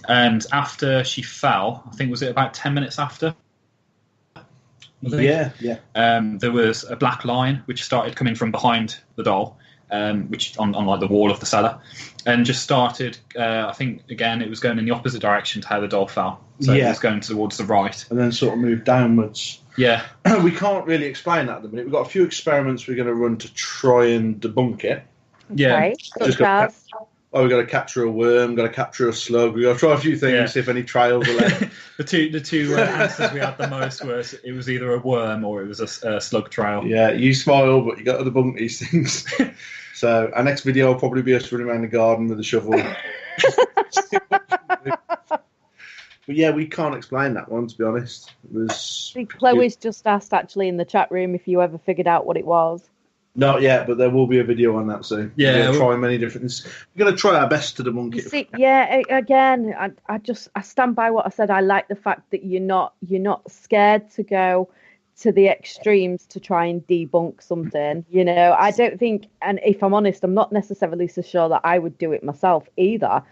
And after she fell, I think was it about 10 minutes after? I think. There was a black line which started coming from behind the doll, which on like the wall of the cellar, and just started. I think again it was going in the opposite direction to how the doll fell. So it was going towards the right, and then sort of moved downwards. Yeah, we can't really explain that at the minute. We've got a few experiments we're going to run to try and debunk it. Yeah, we've got to capture a worm, got to capture a slug. We've got to try a few things, see if any trails are left. the two answers we had the most was it was either a worm or it was a slug trail. Yeah, you smile, but you got to debunk these things. So our next video will probably be us running around the garden with a shovel. But yeah, we can't explain that one, to be honest. Chloe's just asked actually in the chat room if you ever figured out what it was. Not yet, but there will be a video on that soon. Yeah, we'll try many different things. We're going to try our best to debunk it. See, yeah, again, I stand by what I said. I like the fact that you're not scared to go to the extremes to try and debunk something. You know, I don't think, and if I'm honest, I'm not necessarily so sure that I would do it myself either.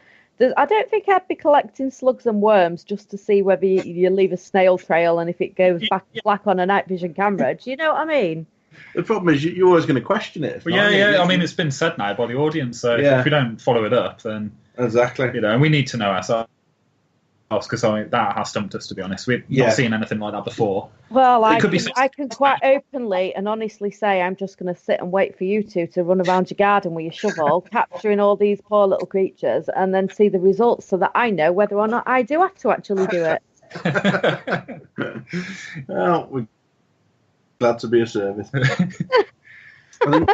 I don't think I'd be collecting slugs and worms just to see whether you leave a snail trail and if it goes back black on a night vision camera. Do you know what I mean? The problem is you're always going to question it. Well, I mean, it's been said now by the audience, so if we don't follow it up, then... Exactly. You know, and we need to know ourselves, because that has stumped us, to be honest. We've not seen anything like that before. Well, I can quite openly and honestly say I'm just going to sit and wait for you to run around your garden with your shovel, capturing all these poor little creatures, and then see the results so that I know whether or not I do have to actually do it. Well, we're glad to be of service. I think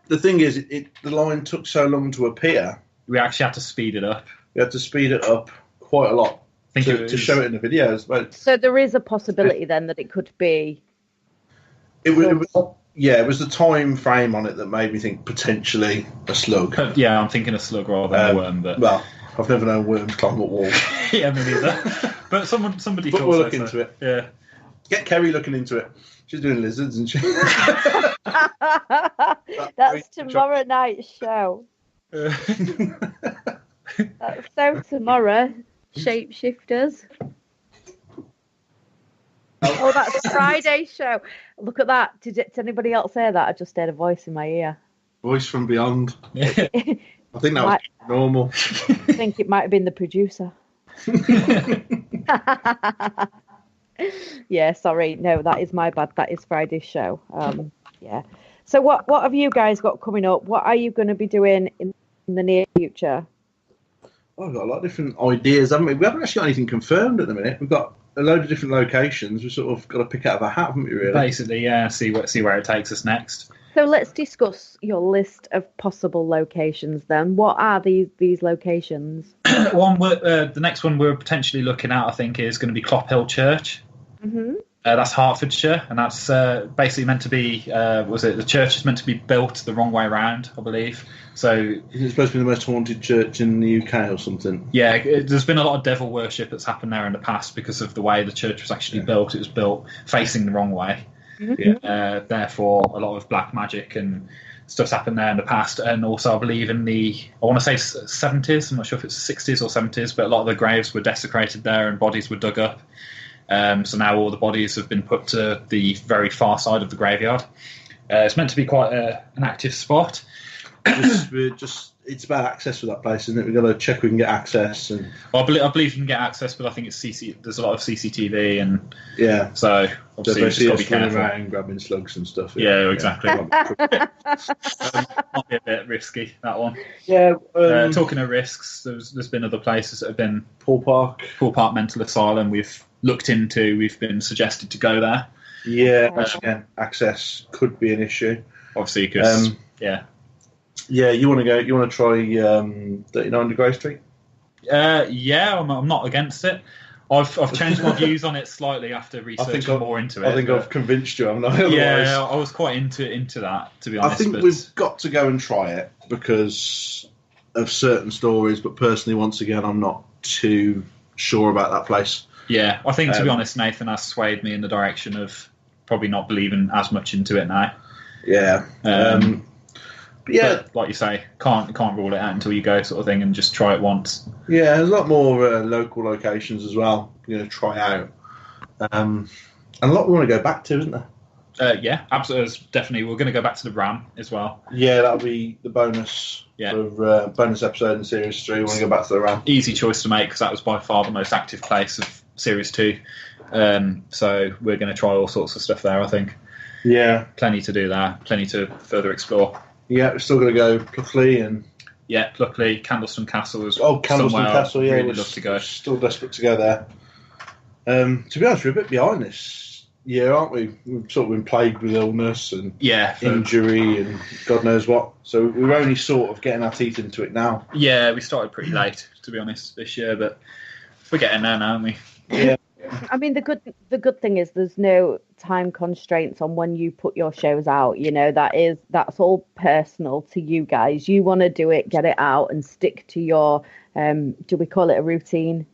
the thing is, the line took so long to appear. We actually had to speed it up. We had to speed it up quite a lot to show it in the videos. But so there is a possibility then that it could be. It was the time frame on it that made me think potentially a slug. Yeah, I'm thinking a slug rather than a worm. But well, I've never known worms climb up walls. Yeah, me neither. But somebody. But we'll look into it. Yeah, get Kerry looking into it. She's doing lizards and shit. That's tomorrow night's show. That's so tomorrow. Shapeshifters. Oh, that's Friday's show. Look at that. Did anybody else say that? I just heard a voice in my ear. Voice from beyond. I think that was normal. I think it might have been the producer. Yeah, sorry. No, that is my bad. That is Friday's show. Yeah. So what have you guys got coming up? What are you going to be doing in the near future? Well, I've got a lot of different ideas, haven't we? We haven't actually got anything confirmed at the minute. We've got a load of different locations. We've sort of got to pick out of a hat, haven't we, really? Basically, yeah. See where it takes us next. So let's discuss your list of possible locations then. What are these locations? The next one we're potentially looking at, I think, is going to be Clop Hill Church. Mm-hmm. That's Hertfordshire, and that's basically meant to be. The church is meant to be built the wrong way around, I believe. So is it supposed to be the most haunted church in the UK or something? Yeah, there's been a lot of devil worship that's happened there in the past because of the way the church was actually built. It was built facing the wrong way. Mm-hmm. Therefore, a lot of black magic and stuff's happened there in the past. And also, I believe in I want to say 70s. I'm not sure if it's 60s or 70s, but a lot of the graves were desecrated there and bodies were dug up. So now all the bodies have been put to the very far side of the graveyard. It's meant to be quite an active spot. It's about access for that place, isn't it? We've got to check we can get access. And I believe you can get access, but I think it's there's a lot of CCTV and so obviously so you've just got to be careful. Around grabbing slugs and stuff. Yeah, exactly. Might be a bit risky, that one. Yeah. Talking of risks, there's been other places that have been Pool Park Mental Asylum. We've looked into. We've been suggested to go there. Yeah, again, access could be an issue. Obviously, because Yeah, you want to go? You want to try 39 Degree Street? Yeah, I'm not against it. I've changed my views on it slightly after researching more into it. I think I've convinced you, haven't I? Otherwise, yeah, I was quite into that, to be honest. I think we've got to go and try it because of certain stories, but personally, once again, I'm not too sure about that place. Yeah, I think, to be honest, Nathan has swayed me in the direction of probably not believing as much into it now. Yeah. But like you say, can't rule it out until you go, sort of thing, and just try it once. Yeah, there's a lot more local locations as well. Try out. And a lot we want to go back to, isn't there? Yeah, absolutely. Definitely. We're going to go back to the Ram as well. Yeah, that'll be the bonus bonus episode in Series 3. We want to go back to the Ram. Easy choice to make because that was by far the most active place of Series 2. So we're going to try all sorts of stuff there, I think. Yeah. Plenty to do there. Plenty to further explore. Yeah, we're still going to go Pluckley and... Yeah, Pluckley, Candleston Castle is Candleston Castle, yeah. Really love to go. Still desperate to go there. To be honest, we're a bit behind this year, aren't we? We've sort of been plagued with illness and injury and God knows what. So we're only sort of getting our teeth into it now. Yeah, we started pretty late, to be honest, this year, but we're getting there now, aren't we? Yeah. I mean, the good thing is there's no time constraints on when you put your shows out. You know, that's all personal to you guys. You want to do it, get it out, and stick to your. Do we call it a routine?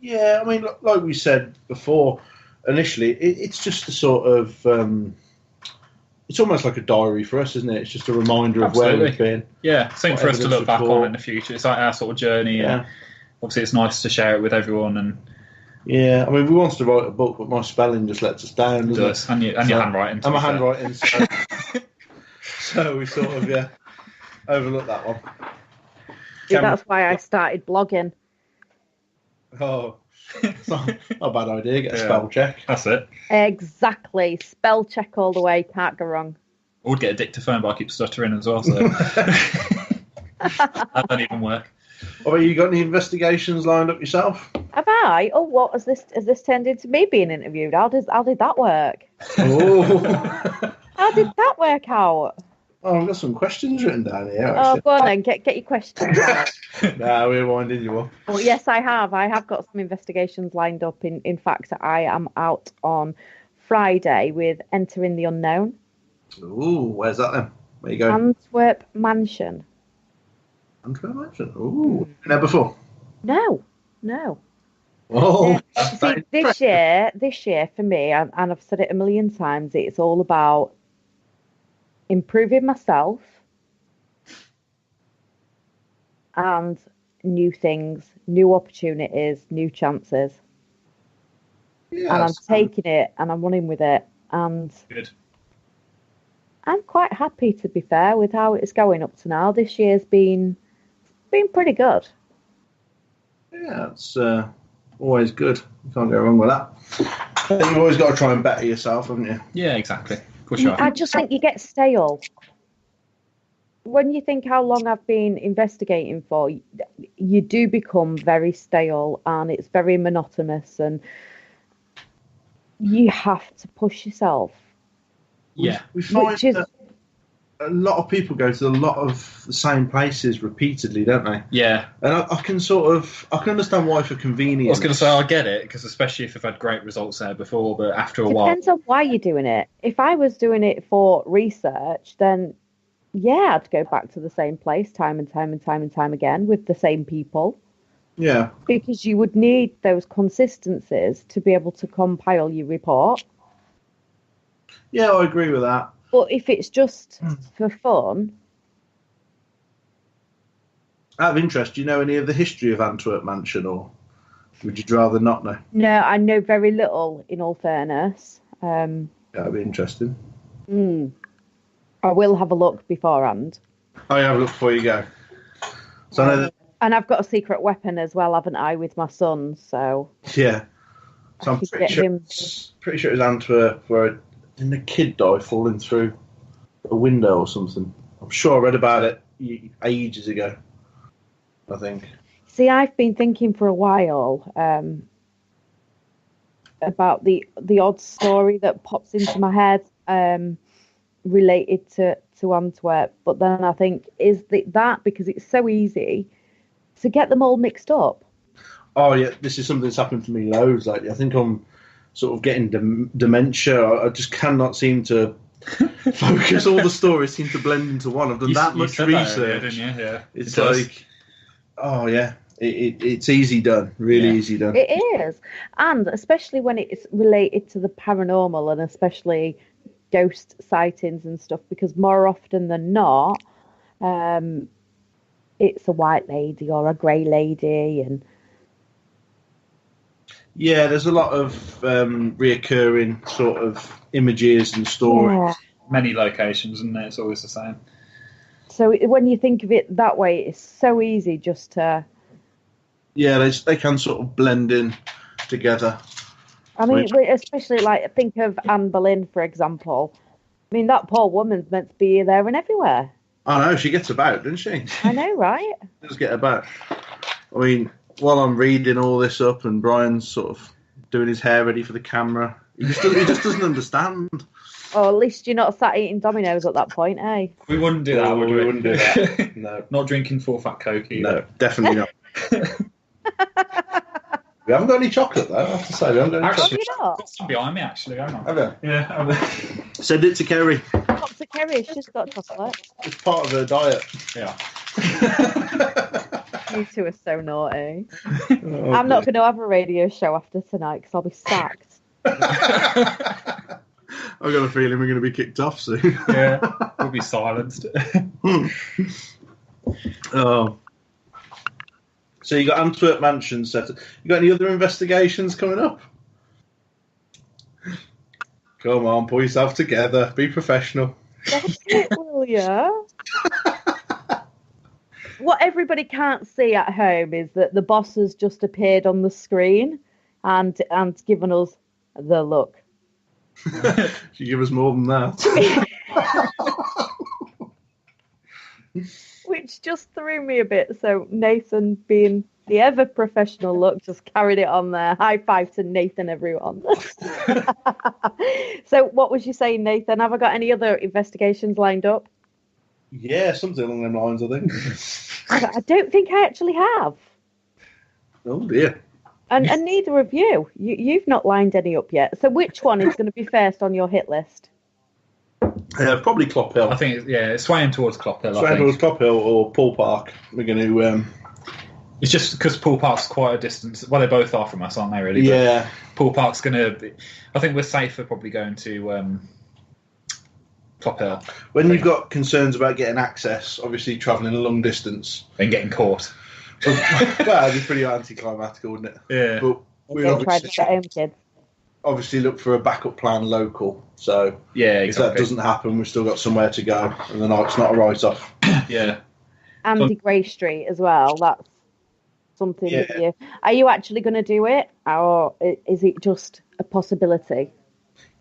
Yeah, I mean, like we said before, initially, it's just a sort of. It's almost like a diary for us, isn't it? It's just a reminder of where we've been. Yeah, same for us to look back on in the future. It's like our sort of journey. Yeah. And obviously, it's nice to share it with everyone and. Yeah, I mean, we wanted to write a book, but my spelling just lets us down, doesn't it? And your handwriting. And my handwriting. So we sort of, overlooked that one. See, that's why I started blogging. Oh, it's not a bad idea. Get a spell check. That's it. Exactly. Spell check all the way. Can't go wrong. I would get a dictaphone, but I keep stuttering as well, so that don't even work. Have you got any investigations lined up yourself? Have I? Oh, what has this turned into me being interviewed? How did that work? Oh. How did that work out? Oh, I've got some questions written down here. Actually. Oh, go on then. Get your questions out. Nah, we're winding you up. Well, yes, I have. I have got some investigations lined up. In fact, I am out on Friday with Entering the Unknown. Ooh, where's that then? Where you going? Antwerp Mansion. Antwerp Mansion? Ooh. Been there before? No. Oh, see, this year for me, and I've said it a million times, it's all about improving myself and new things, new opportunities, new chances. Yeah, and I'm taking it and I'm running with it. And good. I'm quite happy, to be fair, with how it's going up to now. This year's been pretty good. Yeah, it's always good. You can't go wrong with that. You've always got to try and better yourself, haven't you? Yeah, exactly. Of course you are. I just think you get stale. When you think how long I've been investigating for, you do become very stale and it's very monotonous and you have to push yourself. Yeah. We find that a lot of people go to a lot of the same places repeatedly, don't they? Yeah. And I can understand why for convenience. I was going to say, I get it, because especially if I've had great results there before, but after a while... Depends on why you're doing it. If I was doing it for research, then yeah, I'd go back to the same place time and time again with the same people. Yeah. Because you would need those consistencies to be able to compile your report. Yeah, I agree with that. But if it's just for fun... Out of interest, do you know any of the history of Antwerp Mansion, or would you rather not know? No, I know very little, in all fairness. That'd be interesting. I will have a look beforehand. Oh, yeah, have a look before you go. So I know that... And I've got a secret weapon as well, haven't I, with my son, so... Yeah. So I'm pretty sure it was Antwerp, where didn't a kid die falling through a window or something? I'm sure I read about it ages ago, I think. See, I've been thinking for a while about the odd story that pops into my head related to Antwerp. But then I think, is that because it's so easy to get them all mixed up? Oh, yeah, this is something that's happened to me loads. Like, I think I'm sort of getting dementia. I just cannot seem to focus. All the stories seem to blend into one. I've done that much research. That, didn't you? Yeah. It's like, oh, yeah. It's easy done, really easy done. It is, and especially when it's related to the paranormal and especially ghost sightings and stuff, because more often than not, it's a white lady or a grey lady, and Yeah, there's a lot of reoccurring sort of images and stories. Yeah. Many locations, and it's always the same. So when you think of it that way, it's so easy just to... Yeah, they can sort of blend in together. I mean, especially like think of Anne Boleyn, for example. I mean, that poor woman's meant to be here, there, and everywhere. I know, she gets about, doesn't she? I know, right? She does get about. I mean, while I'm reading all this up and Brian's sort of doing his hair ready for the camera, he just doesn't understand. Or at least you're not sat eating Dominoes at that point, eh? We wouldn't do that, No, would we we? wouldn't do that. No. Not drinking 4 Fat Coke either. No, definitely not. We haven't got any chocolate, though, I have to say. We haven't got any Actually, Have you not? I've got some behind me, actually. Hang on. chocolate. Yeah, have a... Send it to Kerry. What's a Kerry? She's got chocolate. It's part of her diet. yeah. You two are so naughty. Oh, I'm not going to have a radio show after tonight because I'll be sacked. I've got a feeling we're going to be kicked off soon. Yeah, we'll be silenced. Oh. So you got Antwerp Mansion set. You got any other investigations coming up? Come on, pull yourself together. Be professional. Stop it, will you? What everybody can't see at home is that the boss has just appeared on the screen and given us the look. You give us more than that. Which just threw me a bit. So Nathan, being the ever professional look, just carried it on there. High five to Nathan, everyone. So what was you saying, Nathan? Have I got any other investigations lined up? Yeah, something along them lines, I think. I don't think I actually have. Oh dear. And neither of you. You've not lined any up yet. So which one is going to be first on your hit list? Probably Clop Hill. I think, it's swaying towards Clop Hill. Swaying towards Clop Hill or Pool Park. We're going to... It's just because Pool Park's quite a distance. Well, they both are from us, aren't they, really? Yeah. But Pool Park's going to be... I think we're safer probably going to Clop Hill. When you've got concerns about getting access, obviously travelling a long distance... And getting caught. Well, it'd be pretty anticlimactic, wouldn't it? Yeah. But we Don't try to get home, kids. obviously look for a backup plan local. So Yeah, if that doesn't happen, we've still got somewhere to go, and the night's not a write-off. Yeah. Andy Gray Street as well. That's something that you... Are you actually going to do it, or is it just a possibility?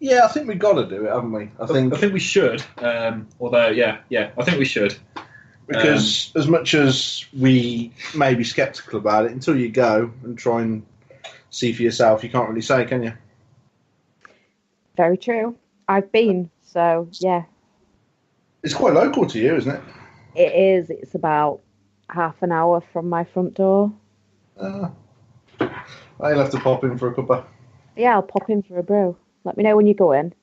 Yeah, I think we've got to do it, haven't we? I think we should. Although, I think we should. Because as much as we may be sceptical about it, until you go and try and see for yourself, you can't really say, can you? Very true. I've been, so yeah. It's quite local to you, isn't it? It is. It's about half an hour from my front door. I'll have to pop in for a cuppa. Yeah, I'll pop in for a brew. Let me know when you go in.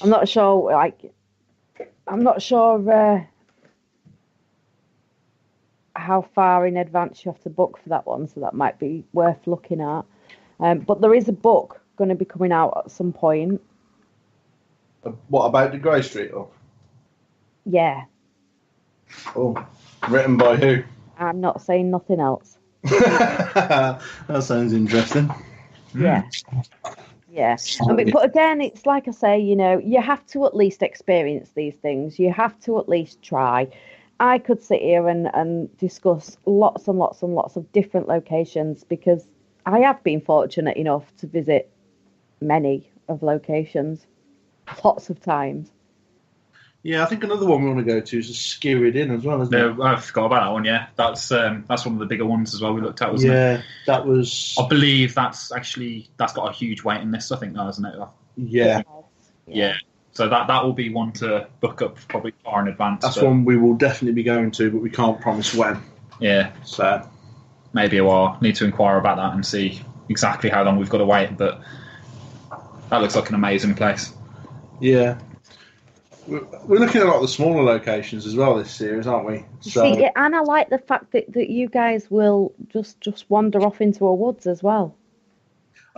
I'm not sure, how far in advance you have to book for that one, so that might be worth looking at. But there is a book going to be coming out at some point. What about the Grey Street? Or? Yeah. Oh, written by who? I'm not saying nothing else. That sounds interesting. Yeah. Yeah. But again, it's like I say, you have to at least experience these things. You have to at least try. I could sit here and discuss lots and lots and lots of different locations, because I have been fortunate enough to visit many of locations lots of times. Yeah, I think another one we want to go to is Skirrid Inn as well, isn't it? No, I forgot about that one, yeah. That's one of the bigger ones as well we looked at, wasn't it? Yeah, that was... I believe that's got a huge waiting list, I think, now, isn't it? Yeah. Yeah. So that will be one to book up probably far in advance. That's one we will definitely be going to, but we can't promise when. Yeah. So maybe a while. Need to inquire about that and see exactly how long we've got to wait, but that looks like an amazing place. Yeah. We're looking at a lot of the smaller locations as well this series, aren't we? So, see, and I like the fact that you guys will just wander off into a woods as well.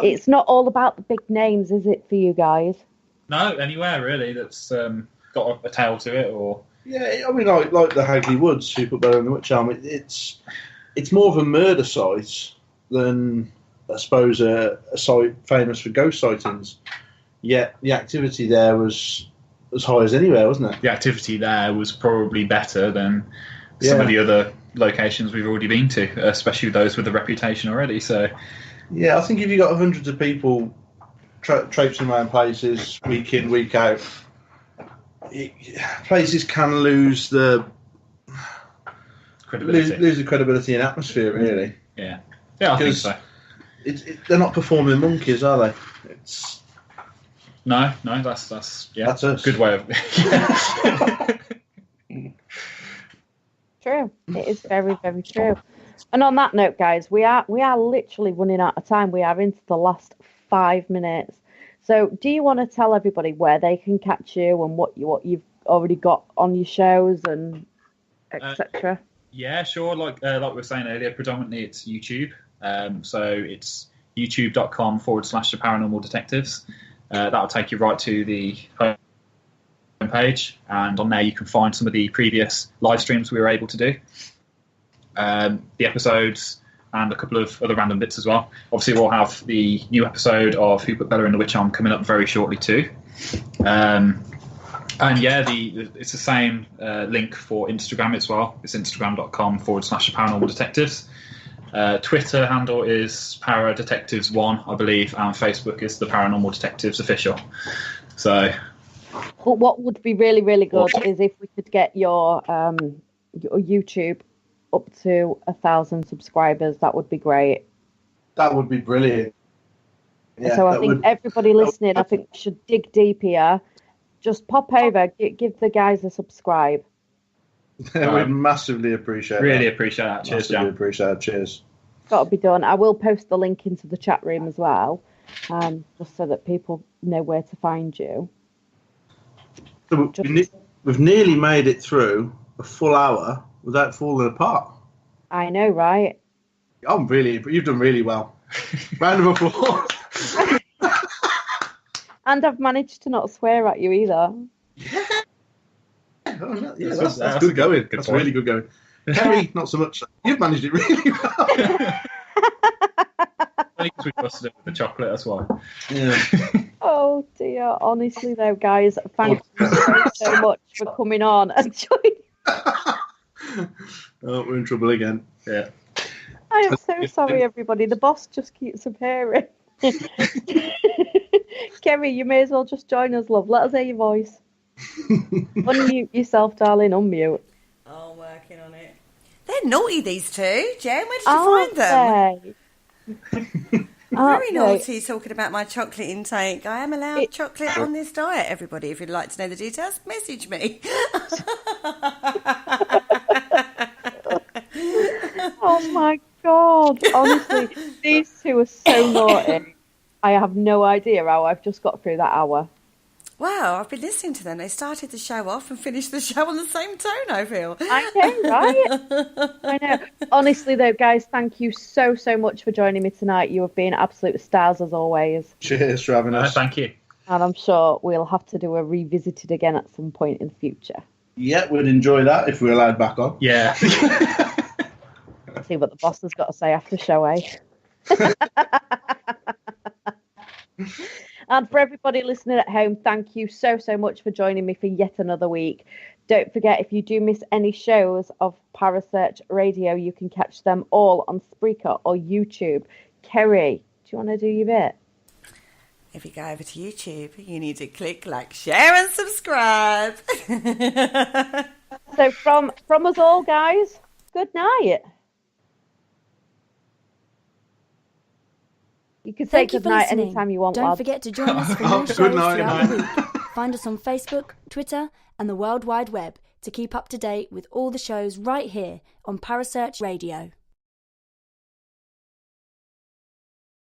It's not all about the big names, is it, for you guys? No, anywhere really that's got a tale to it, or... Yeah, I mean, like the Hagley Woods, who put better in the Witch Arm, it's more of a murder site than I suppose, a site famous for ghost sightings. Yet the activity there was as high as anywhere, wasn't it? The activity there was probably better than some of the other locations we've already been to, especially those with a reputation already. So, yeah, I think if you got hundreds of people traipsing around places week in, week out, places can lose the credibility. Lose the credibility and atmosphere, really. Yeah, I think so. They're not performing monkeys, are they? It's no, that's us. A good way of. True. It is very, very true. And on that note, guys, we are literally running out of time. We are into the last 5 minutes. So, do you want to tell everybody where they can catch you and what you've already got on your shows and etc.? Yeah, sure. Like we were saying earlier, predominantly it's YouTube. So it's youtube.com/the Paranormal Detectives. That'll take you right to the homepage, and on there you can find some of the previous live streams we were able to do, the episodes, and a couple of other random bits as well. Obviously, we'll have the new episode of Who Put Bella in the Witch Arm coming up very shortly too. And yeah, it's the same link for Instagram as well. It's instagram.com/the Paranormal Detectives. Twitter handle is Paradetectives1, I believe, and Facebook is the Paranormal Detectives Official. So, but what would be really, really good is if we could get your YouTube up to 1,000 subscribers. That would be great. That would be brilliant. Yeah, so I think everybody listening, I think we should dig deep here. Just pop over, give the guys a subscribe. We'd massively appreciate Really appreciate that. Cheers, Jam. Appreciate it. Cheers. Got to be done. I will post the link into the chat room as well, just so that people know where to find you. So we've nearly made it through a full hour without falling apart. I know, right? You've done really well. Round of applause. And I've managed to not swear at you either. Yeah. Oh, no, yeah, that's good going. That's really good going. Kerry, not so much. You've managed it really well. I think we busted it with the chocolate, that's why. Yeah. Oh dear. Honestly though, guys, thank you so much for coming on and joining. Oh, we're in trouble again. Yeah. I am so sorry, everybody. The boss just keeps appearing. Kerry, you may as well just join us, love. Let us hear your voice. Unmute yourself, darling. Unmute. Oh, working on it. They're naughty, these two. Jen, where did you find them? Very naughty, talking about my chocolate intake. I am allowed chocolate on this diet, everybody. If you'd like to know the details, message me. Oh, my God. Honestly, these two are so naughty. I have no idea how I've just got through that hour. Wow, I've been listening to them. They started the show off and finished the show on the same tone, I feel. I know, right? I know. Honestly, though, guys, thank you so, so much for joining me tonight. You have been absolute stars, as always. Cheers for having us. Thank you. And I'm sure we'll have to do a revisited again at some point in the future. Yeah, we'd enjoy that if we're allowed back on. Yeah. See what the boss has got to say after show, eh? And for everybody listening at home, thank you so, so much for joining me for yet another week. Don't forget, if you do miss any shows of Parasearch Radio, you can catch them all on Spreaker or YouTube. Kerry, do you want to do your bit? If you go over to YouTube, you need to click like, share and subscribe. So from us all, guys, good night. You can say good night anytime you want. Don't forget to join us for more shows throughout the week. Find us on Facebook, Twitter, and the World Wide Web to keep up to date with all the shows right here on Parasearch Radio.